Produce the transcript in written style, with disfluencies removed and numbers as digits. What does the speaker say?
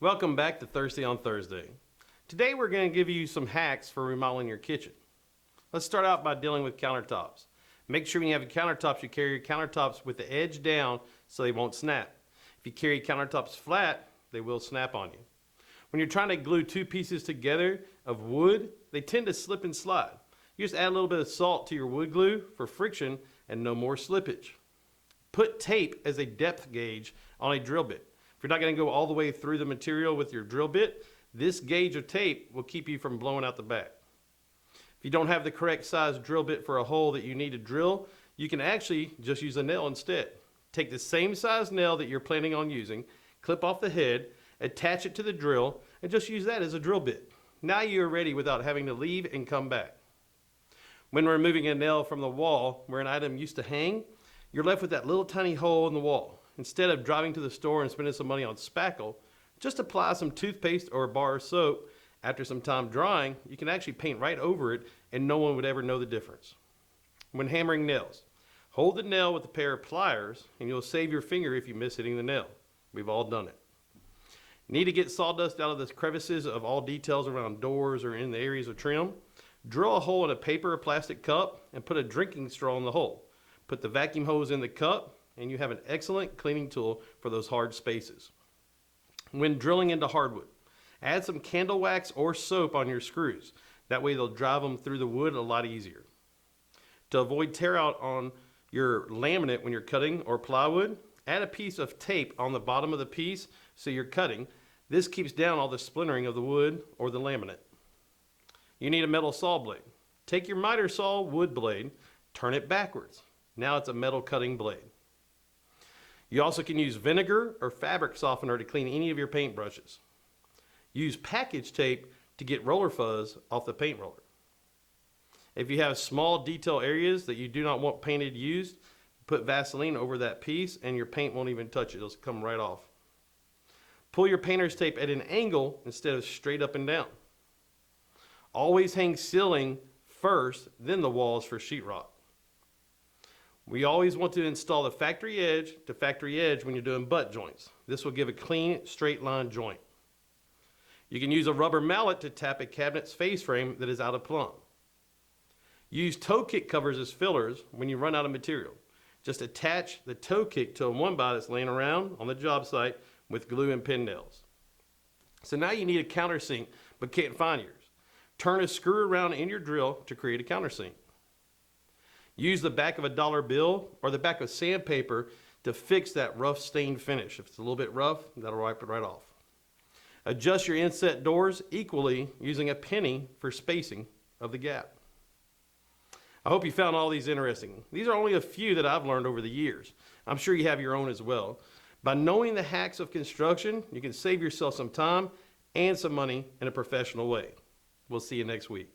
Welcome back to Thursday on Thursday. Today we're going to give you some hacks for remodeling your kitchen. Let's start out by dealing with countertops. Make sure when you have your countertops, you carry your countertops with the edge down so they won't snap. If you carry countertops flat, they will snap on you. When you're trying to glue two pieces together of wood, they tend to slip and slide. You just add a little bit of salt to your wood glue for friction and no more slippage. Put tape as a depth gauge on a drill bit. If you're not going to go all the way through the material with your drill bit, this gauge of tape will keep you from blowing out the back. If you don't have the correct size drill bit for a hole that you need to drill, you can actually just use a nail instead. Take the same size nail that you're planning on using, clip off the head, attach it to the drill, and just use that as a drill bit. Now you're ready without having to leave and come back. When removing a nail from the wall where an item used to hang, you're left with that little tiny hole in the wall. Instead of driving to the store and spending some money on spackle, just apply some toothpaste or a bar of soap. After some time drying, you can actually paint right over it and no one would ever know the difference. When hammering nails, hold the nail with a pair of pliers and you'll save your finger if you miss hitting the nail. We've all done it. Need to get sawdust out of the crevices of all details around doors or in the areas of trim? Drill a hole in a paper or plastic cup and put a drinking straw in the hole. Put the vacuum hose in the cup and you have an excellent cleaning tool for those hard spaces. When drilling into hardwood, add some candle wax or soap on your screws. That way they'll drive them through the wood a lot easier. To avoid tear out on your laminate when you're cutting or plywood, add a piece of tape on the bottom of the piece so you're cutting. This keeps down all the splintering of the wood or the laminate. You need a metal saw blade. Take your miter saw wood blade, turn it backwards. Now it's a metal cutting blade. You also can use vinegar or fabric softener to clean any of your paint brushes. Use package tape to get roller fuzz off the paint roller. If you have small detail areas that you do not want painted used, put Vaseline over that piece and your paint won't even touch it. It'll come right off. Pull your painter's tape at an angle instead of straight up and down. Always hang ceiling first, then the walls for sheetrock. We always want to install the factory edge to factory edge when you're doing butt joints. This will give a clean, straight line joint. You can use a rubber mallet to tap a cabinet's face frame that is out of plumb. Use toe kick covers as fillers when you run out of material. Just attach the toe kick to a 1x that's laying around on the job site with glue and pin nails. So now you need a countersink but can't find yours. Turn a screw around in your drill to create a countersink. Use the back of a dollar bill or the back of sandpaper to fix that rough stained finish. If it's a little bit rough, that'll wipe it right off. Adjust your inset doors equally using a penny for spacing of the gap. I hope you found all these interesting. These are only a few that I've learned over the years. I'm sure you have your own as well. By knowing the hacks of construction, you can save yourself some time and some money in a professional way. We'll see you next week.